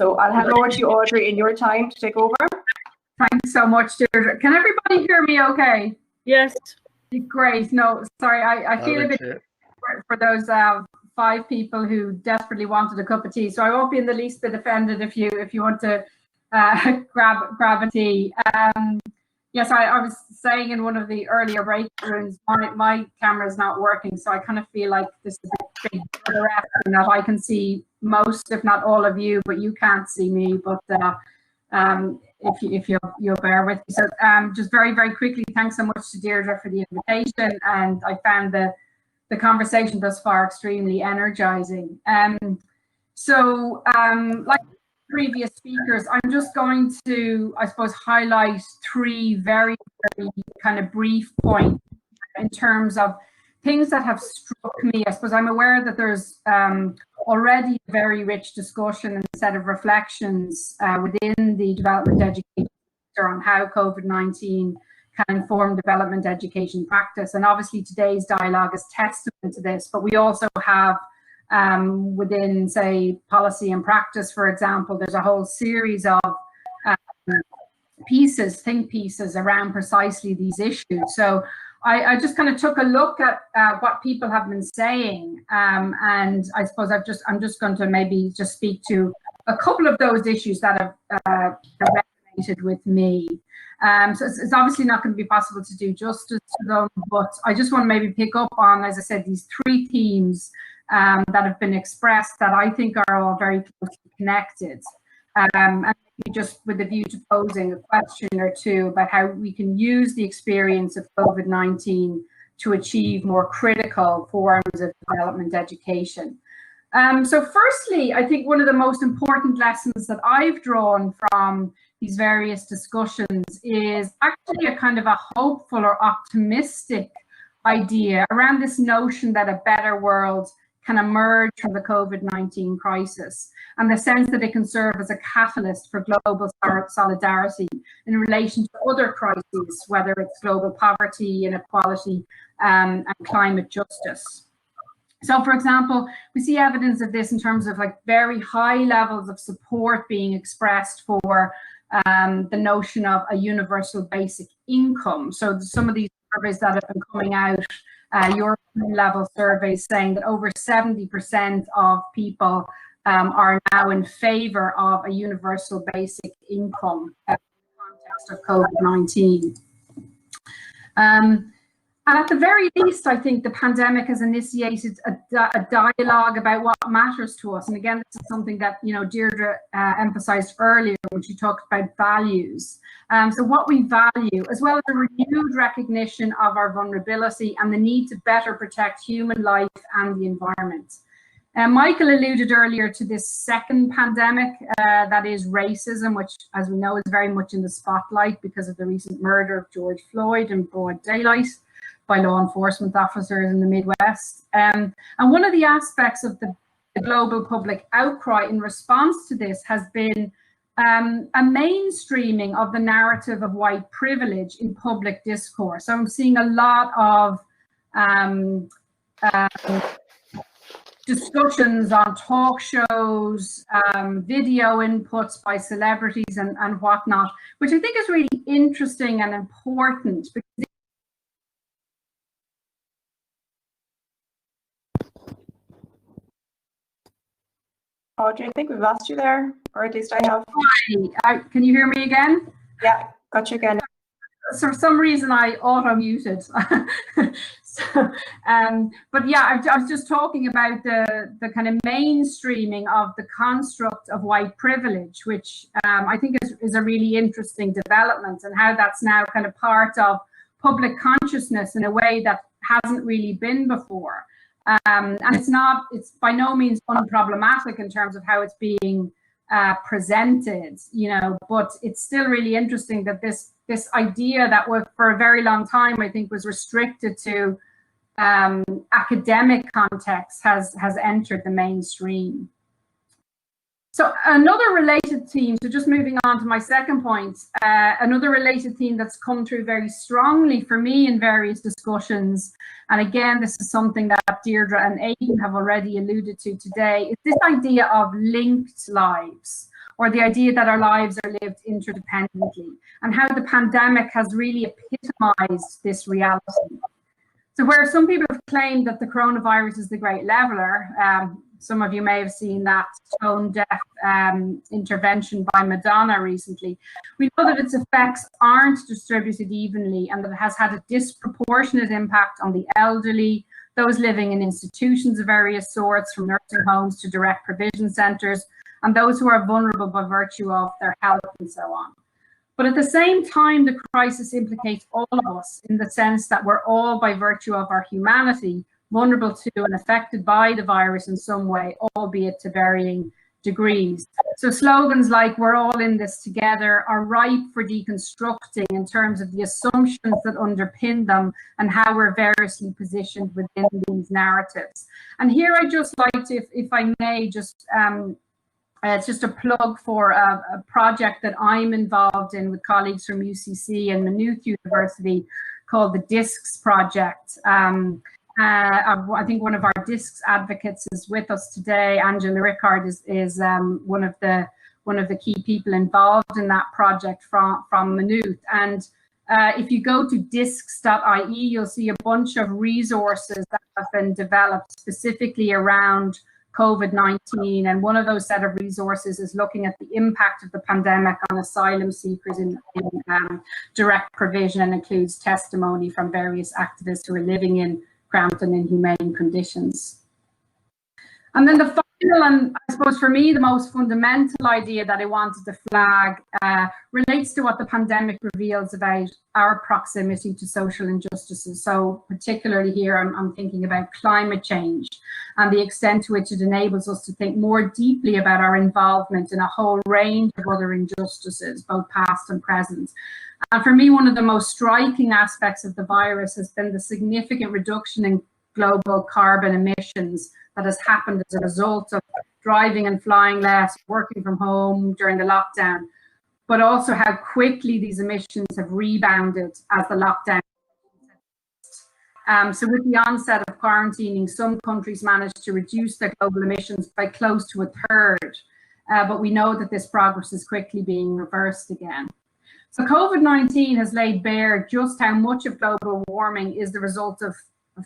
So I'll hand over to you, Audrey, in your time to take over. Thanks so much, Deirdre. Can everybody hear me okay? Yes. Great. No, sorry, I feel a bit for those 5 people who desperately wanted a cup of tea. So I won't be in the least bit offended if you want to grab a tea. Yes, I was saying in one of the earlier break rooms, my camera is not working, so I kind of feel like this is a big rest in that I can see most, if not all of you, but you can't see me. But if you'll bear with me. So just very, very quickly, thanks so much to Deirdre for the invitation, and I found the conversation thus far extremely energizing. Like previous speakers, I'm just going to, I suppose, highlight 3 very, very kind of brief points in terms of things that have struck me. I suppose I'm aware that there's already a very rich discussion and set of reflections within the development education sector on how COVID-19 can inform development education practice. And obviously today's dialogue is testament to this, but we also have within, say, policy and practice, for example, there's a whole series of think pieces around precisely these issues. So I just kind of took a look at what people have been saying, and I suppose I'm just going to maybe just speak to a couple of those issues that have resonated with me. So it's obviously not going to be possible to do justice to them, but I just want to maybe pick up on, as I said, these 3 themes that have been expressed that I think are all very closely connected. And just with a view to posing a question or 2 about how we can use the experience of COVID-19 to achieve more critical forms of development education. So firstly, I think one of the most important lessons that I've drawn from these various discussions is actually a kind of a hopeful or optimistic idea around this notion that a better world can emerge from the COVID-19 crisis, and the sense that it can serve as a catalyst for global solidarity in relation to other crises, whether it's global poverty, inequality, and climate justice. So, for example, we see evidence of this in terms of like very high levels of support being expressed for the notion of a universal basic income. So some of these surveys that have been coming out, European level surveys saying that over 70% of people are now in favor of a universal basic income in the context of COVID-19. And at the very least, I think the pandemic has initiated a dialogue about what matters to us. And again, this is something that, you know, Deirdre emphasized earlier when she talked about values. So what we value, as well as a renewed recognition of our vulnerability and the need to better protect human life and the environment. Michael alluded earlier to this second pandemic, that is racism, which, as we know, is very much in the spotlight because of the recent murder of George Floyd in broad daylight by law enforcement officers in the Midwest. And one of the aspects of the global public outcry in response to this has been a mainstreaming of the narrative of white privilege in public discourse. So I'm seeing a lot of discussions on talk shows, video inputs by celebrities and whatnot, which I think is really interesting and important. Because Audrey, I think we've lost you there, or at least I have. Hi, can you hear me again? Yeah, got you again. So for some reason I auto-muted. But yeah, I was just talking about the kind of mainstreaming of the construct of white privilege, which I think is a really interesting development, and how that's now kind of part of public consciousness in a way that hasn't really been before. And it's by no means unproblematic in terms of how it's being presented, you know, but it's still really interesting that this idea that was for a very long time, I think, was restricted to academic contexts has entered the mainstream. So another related theme, so just moving on to my second point, another related theme that's come through very strongly for me in various discussions, and again, this is something that Deirdre and Aidan have already alluded to today, is this idea of linked lives, or the idea that our lives are lived interdependently, and how the pandemic has really epitomized this reality. So where some people have claimed that the coronavirus is the great leveler, some of you may have seen that tone-deaf intervention by Madonna recently. We know that its effects aren't distributed evenly, and that it has had a disproportionate impact on the elderly, those living in institutions of various sorts, from nursing homes to direct provision centres, and those who are vulnerable by virtue of their health and so on. But at the same time, the crisis implicates all of us in the sense that we're all, by virtue of our humanity, vulnerable to and affected by the virus in some way, albeit to varying degrees. So slogans like "we're all in this together" are ripe for deconstructing in terms of the assumptions that underpin them and how we're variously positioned within these narratives. And here I'd just like to, if I may, just it's just a plug for a project that I'm involved in with colleagues from UCC and Maynooth University called the DISCS Project. I think one of our DISCS advocates is with us today. Angela Rickard is one of the key people involved in that project from Maynooth. And if you go to discs.ie, you'll see a bunch of resources that have been developed specifically around COVID-19, and one of those set of resources is looking at the impact of the pandemic on asylum seekers in direct provision, and includes testimony from various activists who are living in cramped and inhumane conditions. And then the final, and I suppose for me the most fundamental idea that I wanted to flag relates to what the pandemic reveals about our proximity to social injustices. So particularly here I'm thinking about climate change and the extent to which it enables us to think more deeply about our involvement in a whole range of other injustices, both past and present. And for me, one of the most striking aspects of the virus has been the significant reduction in global carbon emissions that has happened as a result of driving and flying less, working from home during the lockdown, but also how quickly these emissions have rebounded as the lockdown. So with the onset of quarantining, some countries managed to reduce their global emissions by close to a third, but we know that this progress is quickly being reversed again. So COVID-19 has laid bare just how much of global warming is the result of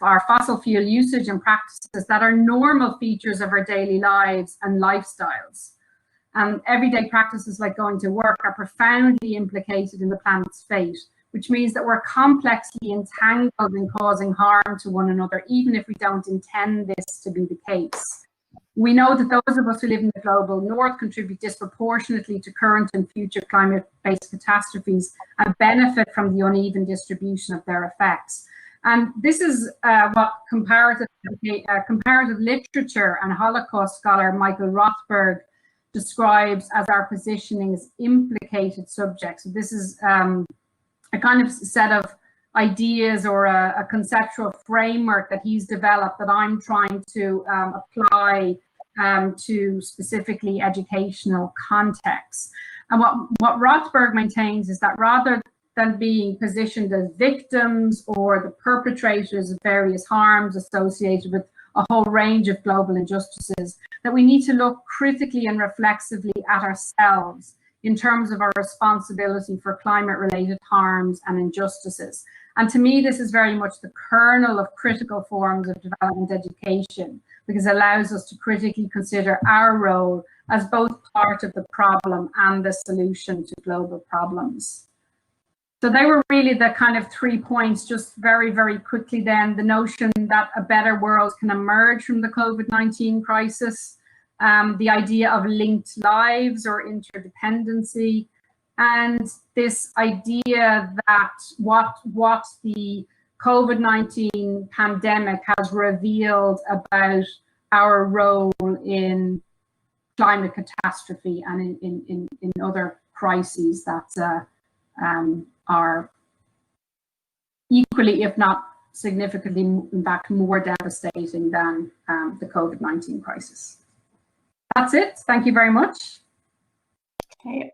our fossil fuel usage and practices that are normal features of our daily lives and lifestyles. Everyday practices like going to work are profoundly implicated in the planet's fate, which means that we're complexly entangled in causing harm to one another, even if we don't intend this to be the case. We know that those of us who live in the global north contribute disproportionately to current and future climate-based catastrophes and benefit from the uneven distribution of their effects. And this is what comparative literature and Holocaust scholar Michael Rothberg describes as our positioning as implicated subjects. So this is a kind of set of ideas or a conceptual framework that he's developed that I'm trying to apply to specifically educational contexts. And what Rothberg maintains is that rather than being positioned as victims or the perpetrators of various harms associated with a whole range of global injustices, that we need to look critically and reflexively at ourselves in terms of our responsibility for climate-related harms and injustices. And to me, this is very much the kernel of critical forms of development education, because it allows us to critically consider our role as both part of the problem and the solution to global problems. So they were really the kind of 3 points, just very, very quickly then. The notion that a better world can emerge from the COVID-19 crisis, the idea of linked lives or interdependency, and this idea that what the COVID-19 pandemic has revealed about our role in climate catastrophe and in other crises that are equally, if not significantly, in fact, more devastating than the COVID-19 crisis. That's it. Thank you very much. Okay.